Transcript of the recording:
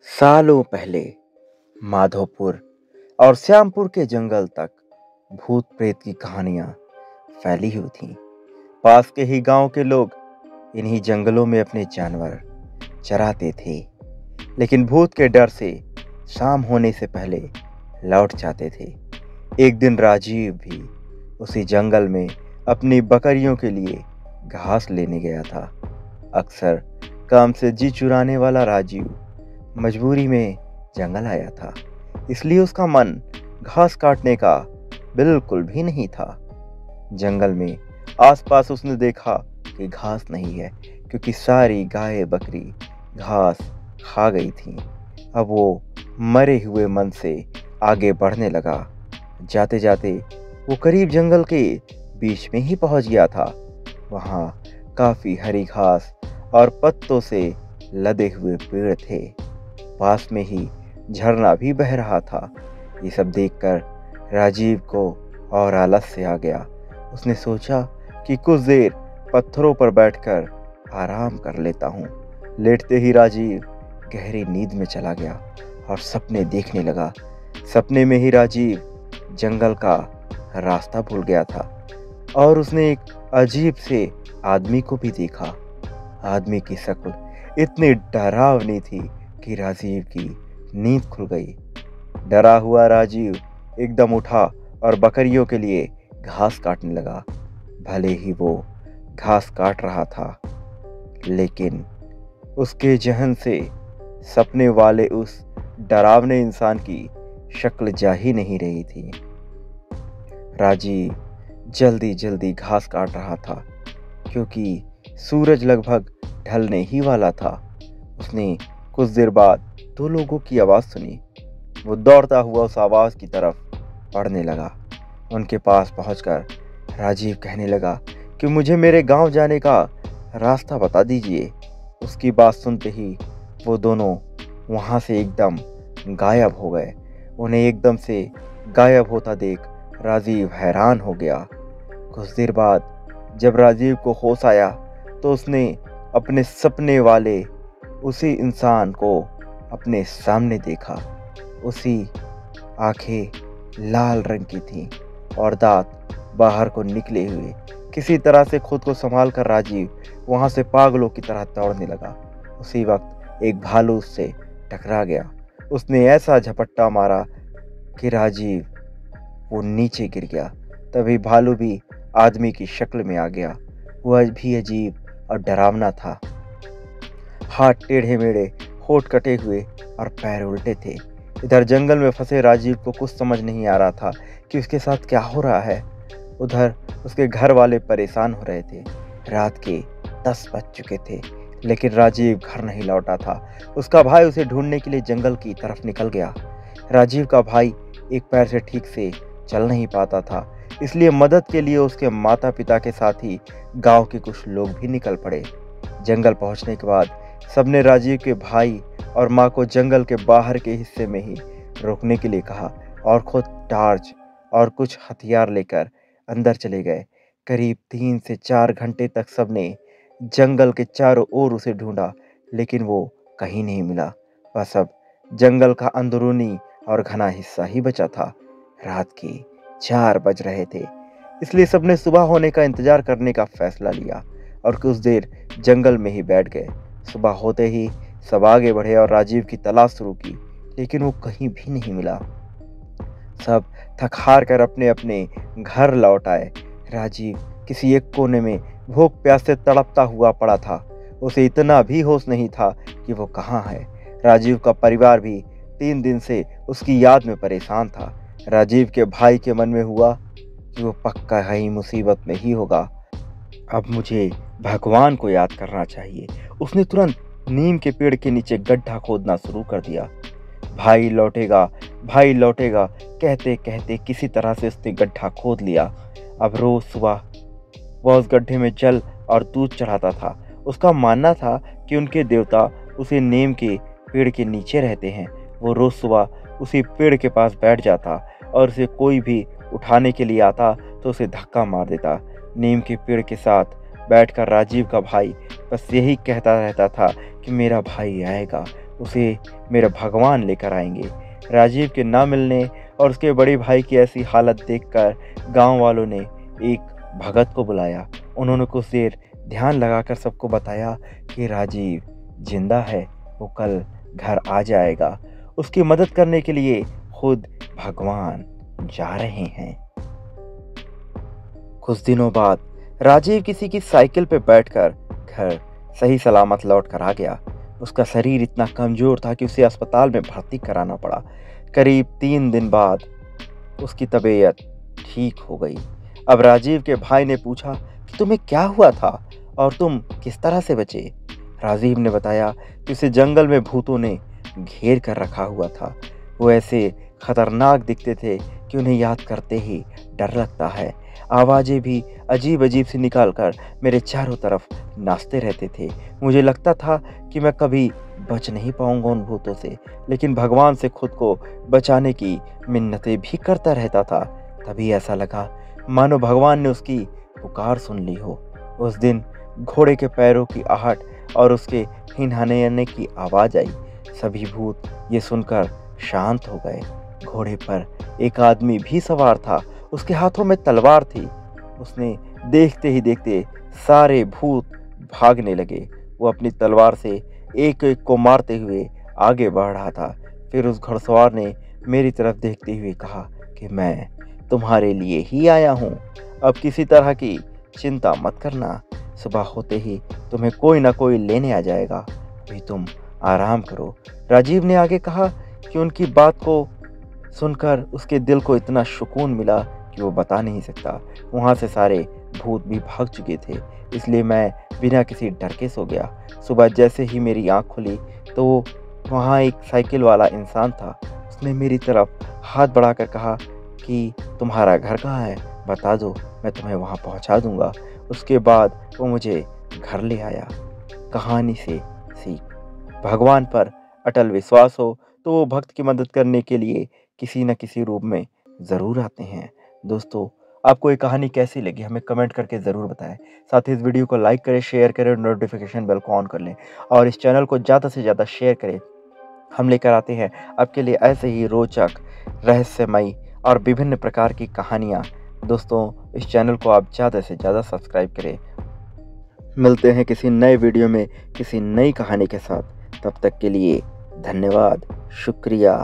सालों पहले माधोपुर और श्यामपुर के जंगल तक भूत प्रेत की कहानियां फैली हुई थीं। पास के ही गांव के लोग इन्हीं जंगलों में अपने जानवर चराते थे, लेकिन भूत के डर से शाम होने से पहले लौट जाते थे। एक दिन राजीव भी उसी जंगल में अपनी बकरियों के लिए घास लेने गया था। अक्सर काम से जी चुराने वाला राजीव मजबूरी में जंगल आया था, इसलिए उसका मन घास काटने का बिल्कुल भी नहीं था। जंगल में आसपास उसने देखा कि घास नहीं है, क्योंकि सारी गाय बकरी घास खा गई थीं। अब वो मरे हुए मन से आगे बढ़ने लगा। जाते जाते वो करीब जंगल के बीच में ही पहुंच गया था। वहां काफी हरी घास और पत्तों से लदे हुए पेड़ थे। पास में ही झरना भी बह रहा था। ये सब देखकर राजीव को और आलस से आ गया। उसने सोचा कि कुछ देर पत्थरों पर बैठकर आराम कर लेता हूँ। लेटते ही राजीव गहरी नींद में चला गया और सपने देखने लगा। सपने में ही राजीव जंगल का रास्ता भूल गया था और उसने एक अजीब से आदमी को भी देखा। आदमी की शक्ल इतनी डरावनी थी कि राजीव की नींद खुल गई। डरा हुआ राजीव एकदम उठा और बकरियों के लिए घास काटने लगा। भले ही वो घास काट रहा था, लेकिन उसके जहन से सपने वाले उस डरावने इंसान की शक्ल जा ही नहीं रही थी। राजीव जल्दी जल्दी घास काट रहा था, क्योंकि सूरज लगभग ढलने ही वाला था। उसने कुछ देर बाद दो लोगों की आवाज़ सुनी। वो दौड़ता हुआ उस आवाज़ की तरफ बढ़ने लगा। उनके पास पहुंचकर राजीव कहने लगा कि मुझे मेरे गांव जाने का रास्ता बता दीजिए। उसकी बात सुनते ही वो दोनों वहां से एकदम गायब हो गए। उन्हें एकदम से गायब होता देख राजीव हैरान हो गया। कुछ देर बाद जब राजीव को होश आया तो उसने अपने सपने वाले उसी इंसान को अपने सामने देखा। उसी आंखें लाल रंग की थीं और दांत बाहर को निकले हुए। किसी तरह से खुद को संभाल कर राजीव वहां से पागलों की तरह दौड़ने लगा। उसी वक्त एक भालू उससे टकरा गया। उसने ऐसा झपट्टा मारा कि राजीव वो नीचे गिर गया। तभी भालू भी आदमी की शक्ल में आ गया। वह भी अजीब और डरावना था। हाथ टेढ़े मेढ़े, होठ कटे हुए और पैर उल्टे थे। इधर जंगल में फंसे राजीव को कुछ समझ नहीं आ रहा था कि उसके साथ क्या हो रहा है। उधर उसके घर वाले परेशान हो रहे थे। रात के 10 बज चुके थे, लेकिन राजीव घर नहीं लौटा था। उसका भाई उसे ढूंढने के लिए जंगल की तरफ निकल गया। राजीव का भाई एक पैर से ठीक से चल नहीं पाता था, इसलिए मदद के लिए उसके माता पिता के साथ ही गांव के कुछ लोग भी निकल पड़े। जंगल पहुंचने के बाद सबने राजीव के भाई और माँ को जंगल के बाहर के हिस्से में ही रोकने के लिए कहा और खुद टार्च और कुछ हथियार लेकर अंदर चले गए। करीब 3 से 4 घंटे तक सबने जंगल के चारों ओर उसे ढूंढा, लेकिन वो कहीं नहीं मिला। बस अब जंगल का अंदरूनी और घना हिस्सा ही बचा था। रात के 4 बज रहे थे, इसलिए सबने सुबह होने का इंतजार करने का फैसला लिया और कुछ देर जंगल में ही बैठ गए। सुबह होते ही सब आगे बढ़े और राजीव की तलाश शुरू की, लेकिन वो कहीं भी नहीं मिला। सब थक हार कर अपने अपने घर लौट आए। राजीव किसी एक कोने में भूख प्यास से तड़पता हुआ पड़ा था। उसे इतना भी होश नहीं था कि वो कहाँ है। राजीव का परिवार भी 3 दिन से उसकी याद में परेशान था। राजीव के भाई के मन में हुआ कि वो पक्का ही मुसीबत में ही होगा। अब मुझे भगवान को याद करना चाहिए। उसने तुरंत नीम के पेड़ के नीचे गड्ढा खोदना शुरू कर दिया। भाई लौटेगा कहते कहते किसी तरह से उसने गड्ढा खोद लिया। अब रोज सुबह वह उस गड्ढे में जल और दूध चढ़ाता था। उसका मानना था कि उनके देवता उसे नीम के पेड़ के नीचे रहते हैं। वो रोज सुबह उसी पेड़ के पास बैठ जाता और उसे कोई भी उठाने के लिए आता तो उसे धक्का मार देता। नीम के पेड़ के साथ बैठकर राजीव का भाई बस यही कहता रहता था कि मेरा भाई आएगा, उसे मेरे भगवान लेकर आएंगे। राजीव के ना मिलने और उसके बड़े भाई की ऐसी हालत देखकर गांव वालों ने एक भगत को बुलाया। उन्होंने कुछ देर ध्यान लगाकर सबको बताया कि राजीव जिंदा है, वो कल घर आ जाएगा। उसकी मदद करने के लिए खुद भगवान जा रहे हैं। कुछ दिनों बाद राजीव किसी की साइकिल पर बैठकर घर सही सलामत लौट कर आ गया। उसका शरीर इतना कमजोर था कि उसे अस्पताल में भर्ती कराना पड़ा। करीब 3 दिन बाद उसकी तबीयत ठीक हो गई। अब राजीव के भाई ने पूछा कि तुम्हें क्या हुआ था और तुम किस तरह से बचे। राजीव ने बताया कि उसे जंगल में भूतों ने घेर कर रखा हुआ था। वो ऐसे खतरनाक दिखते थे कि उन्हें याद करते ही डर लगता है। आवाज़ें भी अजीब अजीब सी निकाल कर मेरे चारों तरफ नाचते रहते थे। मुझे लगता था कि मैं कभी बच नहीं पाऊंगा उन भूतों से, लेकिन भगवान से खुद को बचाने की मिन्नतें भी करता रहता था। तभी ऐसा लगा मानो भगवान ने उसकी पुकार सुन ली हो। उस दिन घोड़े के पैरों की आहट और उसके हिनहाने की आवाज़ आई। सभी भूत ये सुनकर शांत हो गए। घोड़े पर एक आदमी भी सवार था, उसके हाथों में तलवार थी। उसने देखते ही देखते सारे भूत भागने लगे। वो अपनी तलवार से एक एक को मारते हुए आगे बढ़ रहा था। फिर उस घुड़सवार ने मेरी तरफ देखते हुए कहा कि मैं तुम्हारे लिए ही आया हूँ, अब किसी तरह की चिंता मत करना। सुबह होते ही तुम्हें कोई ना कोई लेने आ जाएगा, अभी तुम आराम करो। राजीव ने आगे कहा कि उनकी बात को सुनकर उसके दिल को इतना सुकून मिला कि वो बता नहीं सकता। वहाँ से सारे भूत भी भाग चुके थे, इसलिए मैं बिना किसी डर के सो गया। सुबह जैसे ही मेरी आँख खुली तो वहाँ एक साइकिल वाला इंसान था। उसने मेरी तरफ हाथ बढ़ाकर कहा कि तुम्हारा घर कहाँ है, बता दो, मैं तुम्हें वहाँ पहुँचा दूँगा। उसके बाद वो मुझे घर ले आया। कहानी से सीख, भगवान पर अटल विश्वास हो तो वो भक्त की मदद करने के लिए किसी न किसी रूप में ज़रूर आते हैं। दोस्तों, आपको ये कहानी कैसी लगी हमें कमेंट करके ज़रूर बताएं। साथ ही इस वीडियो को लाइक करें, शेयर करें और नोटिफिकेशन बेल को ऑन कर लें और इस चैनल को ज़्यादा से ज़्यादा शेयर करें। हम लेकर आते हैं आपके लिए ऐसे ही रोचक, रहस्यमयी और विभिन्न प्रकार की कहानियाँ। दोस्तों, इस चैनल को आप ज़्यादा से ज़्यादा सब्सक्राइब करें। मिलते हैं किसी नए वीडियो में किसी नई कहानी के साथ। तब तक के लिए धन्यवाद, शुक्रिया।